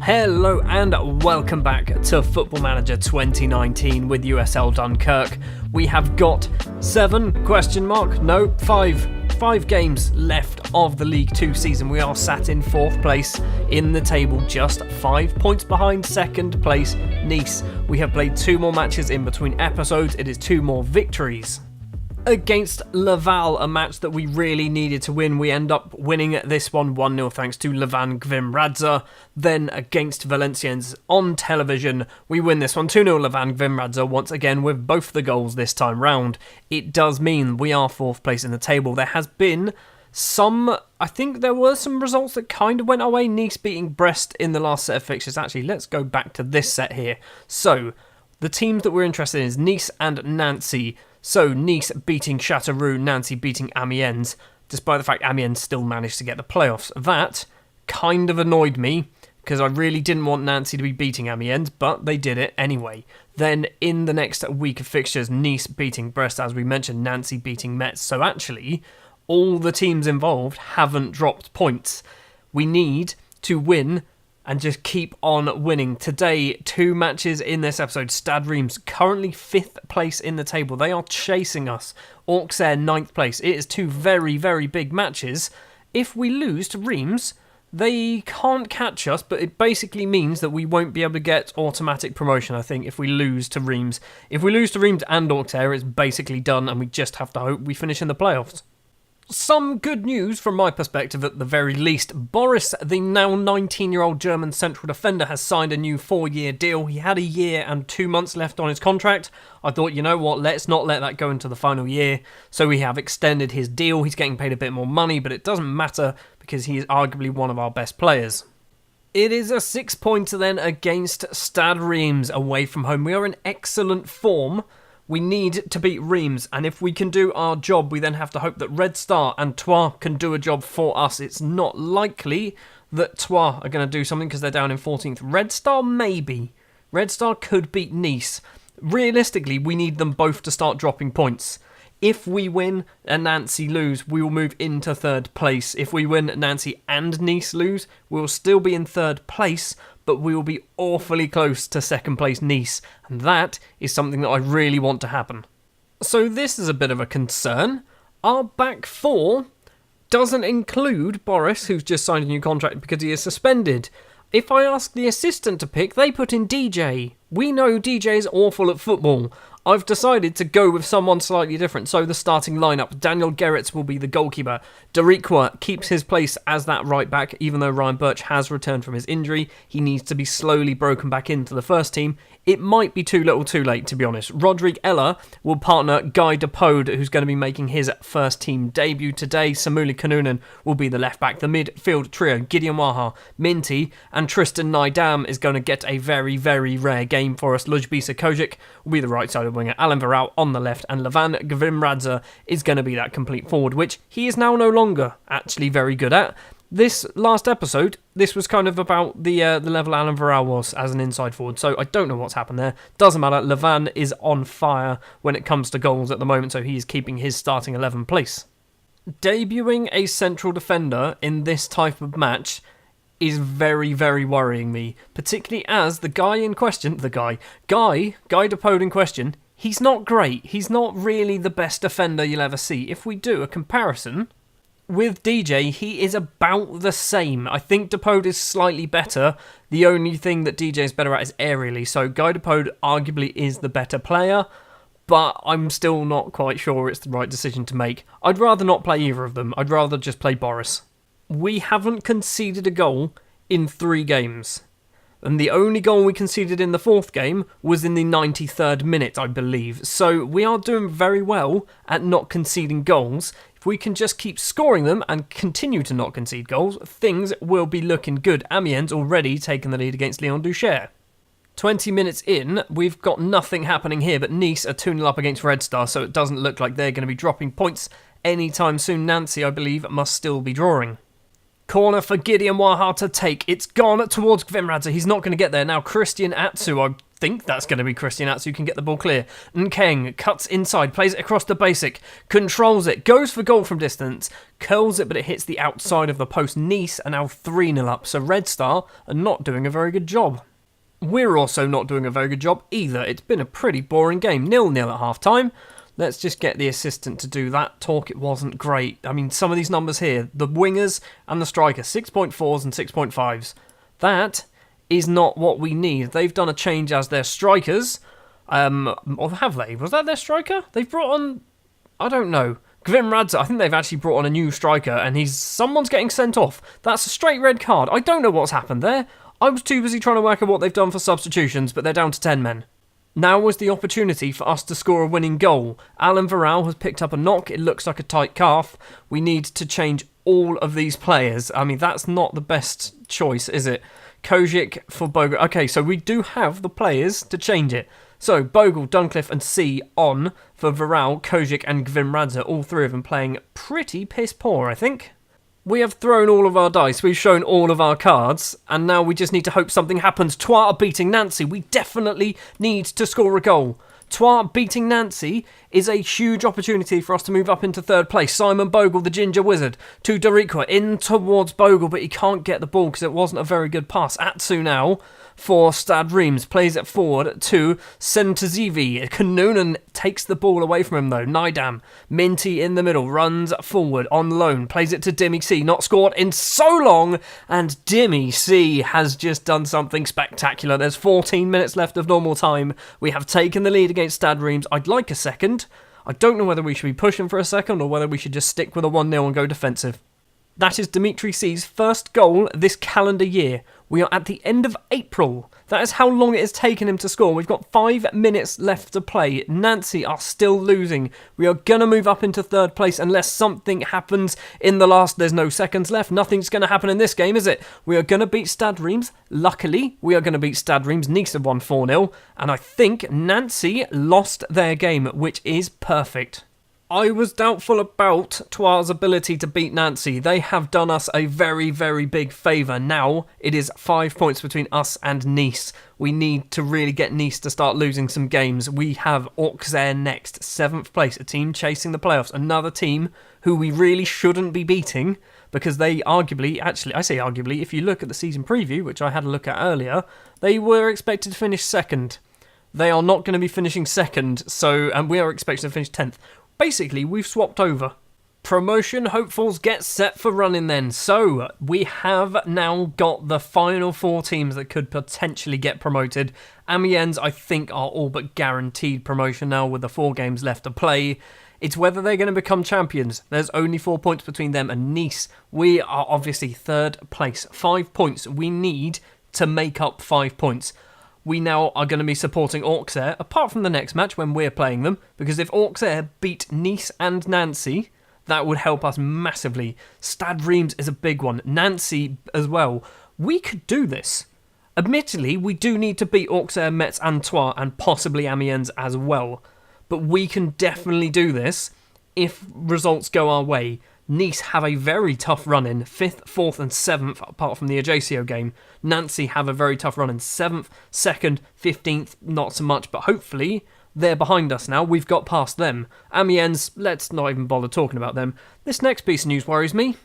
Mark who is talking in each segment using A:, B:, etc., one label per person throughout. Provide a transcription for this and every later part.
A: Hello and welcome back to Football Manager 2019 with USL Dunkerque. We have got 5 games left of the League 2 season. We are sat in 4th place in the table, just 5 points behind second place Nice. We have played 2 more matches in between episodes. It is 2 more victories. Against Laval, a match that we really needed to win. We end up winning this one 1-0 thanks to Levan Gvimradze. Then against Valenciennes on television, we win this one 2-0 Levan Gvimradze once again with both the goals this time round. It does mean we are 4th place in the table. There has been I think there were some results that kind of went our way. Nice beating Brest in the last set of fixtures. Actually, let's go back to this set here. So, the teams that we're interested in is Nice and Nancy. So, Nice beating Châteauroux, Nancy beating Amiens, despite the fact Amiens still managed to get the playoffs. That kind of annoyed me, because I really didn't want Nancy to be beating Amiens, but they did it anyway. Then, in the next week of fixtures, Nice beating Brest, as we mentioned, Nancy beating Metz. So, actually, all the teams involved haven't dropped points. We need to win and just keep on winning. Today, 2 matches in this episode. Stade Reims currently 5th place in the table. They are chasing us. Auxerre 9th place. It is 2 very, very big matches. If we lose to Reims, they can't catch us, but it basically means that we won't be able to get automatic promotion, I think, if we lose to Reims. If we lose to Reims and Auxerre, it's basically done, and we just have to hope we finish in the playoffs. Some good news from my perspective at the very least. Boris, the now 19-year-old German central defender, has signed a new 4-year deal. He had a year and 2 months left on his contract. I thought, you know what, let's not let that go into the final year. So we have extended his deal. He's getting paid a bit more money, but it doesn't matter because he is arguably one of our best players. It is a 6-pointer then against Stade Reims away from home. We are in excellent form. We need to beat Reims, and if we can do our job, we then have to hope that Red Star and Troyes can do a job for us. It's not likely that Troyes are going to do something because they're down in 14th. Red Star, maybe. Red Star could beat Nice. Realistically, we need them both to start dropping points. If we win and Nancy lose, we will move into 3rd place. If we win, Nancy and Nice lose, we will still be in 3rd place, but we will be awfully close to 2nd place Nice, and that is something that I really want to happen. So this is a bit of a concern. Our back 4 doesn't include Boris, who's just signed a new contract because he is suspended. If I ask the assistant to pick, they put in DJ. We know DJ is awful at football. I've decided to go with someone slightly different. So the starting lineup, Daniel Gerrits will be the goalkeeper. Deriqua keeps his place as that right back, even though Ryan Birch has returned from his injury. He needs to be slowly broken back into the first team. It might be too little too late, to be honest. Rodrigue Ella will partner Guy Depode, who's going to be making his first team debut today. Samuli Kanunen will be the left back. The midfield trio, Gideon Waha, Minty, and Tristan Nydam is going to get a very, very rare game for us. Lujbisa Kojic will be the right side of winger, Alan Varau on the left, and Levan Gvimradze is going to be that complete forward, which he is now no longer actually very good at. This last episode, this was kind of about the level Alan Varau was as an inside forward, so I don't know what's happened there. Doesn't matter, Levan is on fire when it comes to goals at the moment, so he is keeping his starting 11 place. Debuting a central defender in this type of match is very, very worrying me, particularly as the guy in question, Guy Depode in question, he's not great. He's not really the best defender you'll ever see. If we do a comparison with DJ, he is about the same. I think Depode is slightly better. The only thing that DJ is better at is aerially, so Guy Depode arguably is the better player, but I'm still not quite sure it's the right decision to make. I'd rather not play either of them. I'd rather just play Boris. We haven't conceded a goal in 3 games. And the only goal we conceded in the 4th game was in the 93rd minute, I believe. So we are doing very well at not conceding goals. If we can just keep scoring them and continue to not concede goals, things will be looking good. Amiens already taken the lead against Lyon Duchère. 20 minutes in, we've got nothing happening here, but Nice are 2-0 up against Red Star, so it doesn't look like they're going to be dropping points anytime soon. Nancy, I believe, must still be drawing. Corner for Gideon Waha to take. It's gone towards Gvimradze. He's not going to get there. Now Christian Atsu, I think that's going to be Christian Atsu, can get the ball clear. Nkeng cuts inside, plays it across the basic, controls it, goes for goal from distance, curls it, but it hits the outside of the post. Nice are now 3-0 up, so Red Star are not doing a very good job. We're also not doing a very good job either. It's been a pretty boring game. 0-0 at half-time. Let's just get the assistant to do that talk. It wasn't great. I mean, some of these numbers here, the wingers and the striker, 6.4s and 6.5s. That is not what we need. They've done a change as their strikers. Or have they? Was that their striker? They've brought on... I don't know. Gvim Radza, I think they've actually brought on a new striker, and someone's getting sent off. That's a straight red card. I don't know what's happened there. I was too busy trying to work out what they've done for substitutions, but they're down to 10 men. Now was the opportunity for us to score a winning goal. Alan Varral has picked up a knock. It looks like a tight calf. We need to change all of these players. I mean, that's not the best choice, is it? Kojic for Bogle. Okay, so we do have the players to change it. So, Bogle, Duncliffe and C on for Varral, Kojic and Gvim Radza. All three of them playing pretty piss poor, I think. We have thrown all of our dice, we've shown all of our cards, and now we just need to hope something happens. Troyes are beating Nancy. We definitely need to score a goal. Troyes beating Nancy is a huge opportunity for us to move up into third place. Simon Bogle, the Ginger Wizard, to Doriqua, in towards Bogle, but he can't get the ball because it wasn't a very good pass. Atsu now for Stad Reims, plays it forward to Sentazivi. Kanunen takes the ball away from him though. Nidam, Minty in the middle, runs forward on loan, plays it to Dimmy C, not scored in so long, and Dimmy C has just done something spectacular. There's 14 minutes left of normal time. We have taken the lead against Stad Reims. I'd like a second. I don't know whether we should be pushing for a second or whether we should just stick with a 1-0 and go defensive. That is Dimitri C's first goal this calendar year. We are at the end of April. That is how long it has taken him to score. We've got 5 minutes left to play. Nancy are still losing. We are going to move up into third place unless something happens in the last... There's no seconds left. Nothing's going to happen in this game, is it? We are going to beat Stad Reims. Luckily, we are going to beat Stad Reims. Nice have won 4-0. And I think Nancy lost their game, which is perfect. I was doubtful about Troyes' ability to beat Nancy. They have done us a very, very big favour. Now it is 5 points between us and Nice. We need to really get Nice to start losing some games. We have Auxerre next, 7th place, a team chasing the playoffs. Another team who we really shouldn't be beating because they arguably, actually I say arguably, if you look at the season preview, which I had a look at earlier, they were expected to finish second. They are not going to be finishing second, and we are expected to finish 10th. Basically, we've swapped over. Promotion hopefuls get set for running then. So, we have now got the final 4 teams that could potentially get promoted. Amiens, I think, are all but guaranteed promotion now with the 4 games left to play. It's whether they're going to become champions. There's only 4 points between them and Nice. We are obviously 3rd place. 5 points. We need to make up 5 points. We now are going to be supporting Auxerre, apart from the next match when we're playing them, because if Auxerre beat Nice and Nancy, that would help us massively. Stad Reims is a big one. Nancy as well. We could do this. Admittedly, we do need to beat Auxerre, Metz and Troyes, and possibly Amiens as well. But we can definitely do this if results go our way. Nice have a very tough run in 5th, 4th and 7th apart from the Ajaccio game. Nancy have a very tough run in 7th, 2nd, 15th, not so much, but hopefully they're behind us now. We've got past them. Amiens, let's not even bother talking about them. This next piece of news worries me.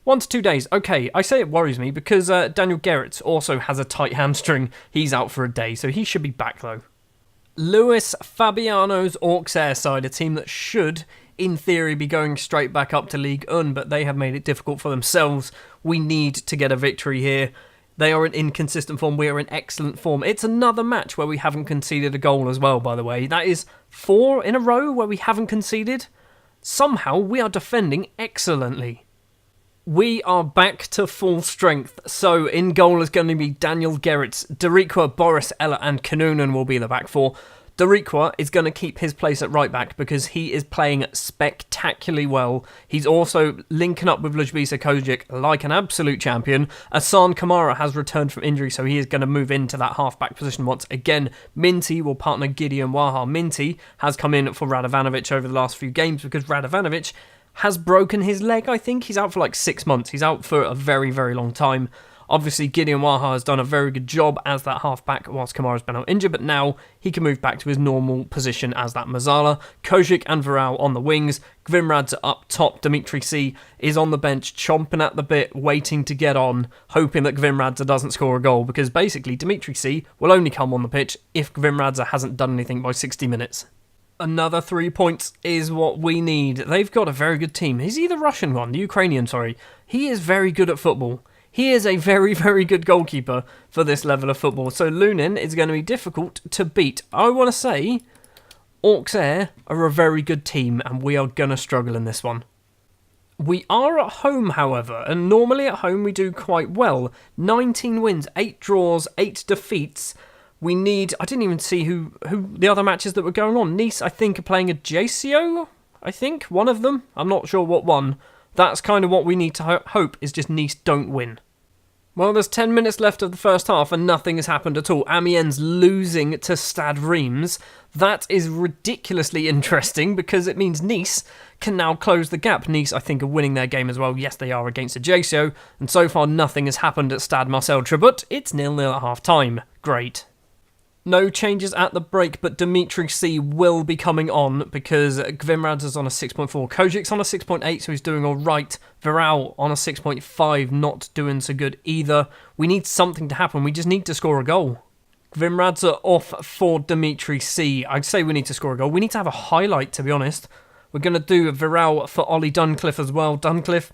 A: 1 to 2 days. Okay, I say it worries me because Daniel Gerrits also has a tight hamstring. He's out for a day, so he should be back though. Luis Fabiano's Auxerre side, a team that should, in theory, be going straight back up to Ligue 1, but they have made it difficult for themselves. We need to get a victory here. They are in inconsistent form. We are in excellent form. It's another match where we haven't conceded a goal as well, by the way. That is 4 in a row where we haven't conceded. Somehow, we are defending excellently. We are back to full strength. So, in goal is going to be Daniel Gerrits. Doriqua, Boris, Ella and Kanunen will be the back 4. Doriqua is going to keep his place at right back because he is playing spectacularly well. He's also linking up with Lujbisa Kojic like an absolute champion. Asan Kamara has returned from injury, so he is going to move into that half-back position once again. Minty will partner Gideon Waha. Minty has come in for Radovanovic over the last few games because Radovanovic has broken his leg, I think. He's out for like 6 months. He's out for a very, very long time. Obviously, Gideon Waha has done a very good job as that half-back whilst Kamara's been out injured, but now he can move back to his normal position as that Mazzala. Kojic and Varel on the wings. Gvimradze up top. Dimitri C is on the bench, chomping at the bit, waiting to get on, hoping that Gvimradze doesn't score a goal, because basically Dimitri C will only come on the pitch if Gvimradze hasn't done anything by 60 minutes. Another 3 points is what we need. They've got a very good team. Is he the Russian one? The Ukrainian, sorry. He is very good at football. He is a very, very good goalkeeper for this level of football. So Lunin is going to be difficult to beat. I want to say Auxerre are a very good team and we are going to struggle in this one. We are at home, however, and normally at home we do quite well. 19 wins, 8 draws, 8 defeats. We need... I didn't even see who the other matches that were going on. Nice, I think, are playing Ajaccio, I think, one of them. I'm not sure what one. That's kind of what we need to hope, is just Nice don't win. Well, there's 10 minutes left of the first half and nothing has happened at all. Amiens losing to Stade Reims. That is ridiculously interesting because it means Nice can now close the gap. Nice, I think, are winning their game as well. Yes, they are against Ajaccio. And so far, nothing has happened at Stade Marcel Tribut. It's 0-0 at half-time. Great. No changes at the break, but Dimitri C will be coming on because Gvimradze is on a 6.4. Kojic's on a 6.8, so he's doing all right. Varel on a 6.5, not doing so good either. We need something to happen. We just need to score a goal. Gvimradze off for Dimitri C. I'd say we need to score a goal. We need to have a highlight, to be honest. We're going to do Varel for Ollie Dunkerque as well. Dunkerque,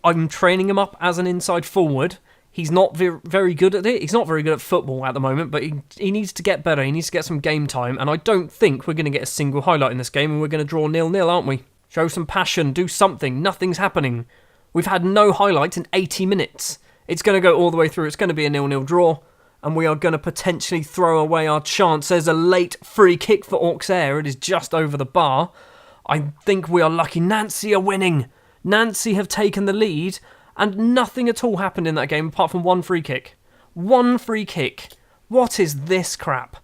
A: I'm training him up as an inside forward. He's not very good at it. He's not very good at football at the moment, but he needs to get better. He needs to get some game time, and I don't think we're going to get a single highlight in this game, and we're going to draw 0-0, aren't we? Show some passion, do something. Nothing's happening. We've had no highlights in 80 minutes. It's going to go all the way through. It's going to be a 0-0 draw, and we are going to potentially throw away our chance. There's a late free kick for Auxerre. It is just over the bar. I think we are lucky. Nancy are winning. Nancy have taken the lead, and nothing at all happened in that game apart from one free kick. One free kick. What is this crap?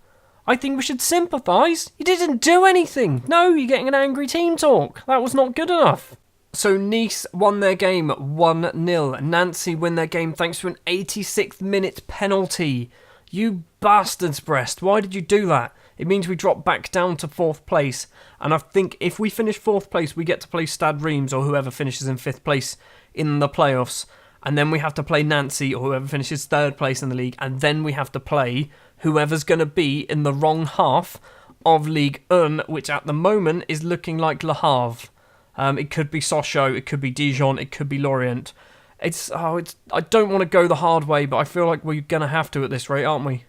A: I think we should sympathise. You didn't do anything. No, you're getting an angry team talk. That was not good enough. So Nice won their game 1-0. Nancy win their game thanks to an 86th minute penalty. You bastards, Brest. Why did you do that? It means we drop back down to 4th place. And I think if we finish 4th place, we get to play Stade Reims or whoever finishes in 5th place in the playoffs, and then we have to play Nancy or whoever finishes 3rd place in the league, and then we have to play whoever's going to be in the wrong half of Ligue 1, which at the moment is looking like Le Havre. It could be Sochaux, it could be Dijon, it could be Lorient. I don't want to go the hard way, but I feel like we're going to have to at this rate, aren't we?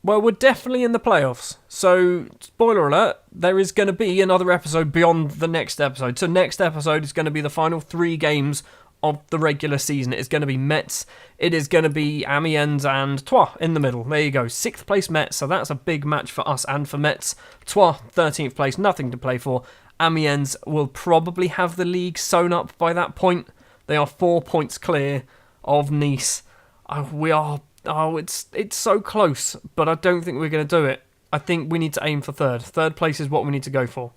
A: Well, we're definitely in the playoffs. So, spoiler alert, there is going to be another episode beyond the next episode. So next episode is going to be the final 3 games of the regular season. It is going to be Metz, it is going to be Amiens and Troyes in the middle. There you go, 6th place Metz, so that's a big match for us and for Metz. Troyes, 13th place, nothing to play for. Amiens will probably have the league sewn up by that point. They are 4 points clear of Nice. It's so close, but I don't think we're going to do it. I think we need to aim for 3rd. 3rd place is what we need to go for.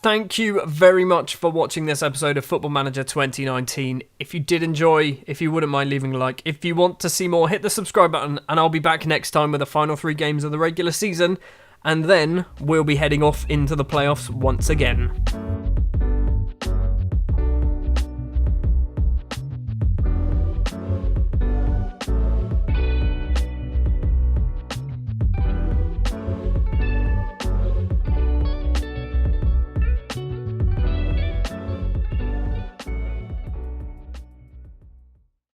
A: Thank you very much for watching this episode of Football Manager 2019. If you did enjoy, if you wouldn't mind leaving a like. If you want to see more, hit the subscribe button, and I'll be back next time with the final 3 games of the regular season, and then we'll be heading off into the playoffs once again.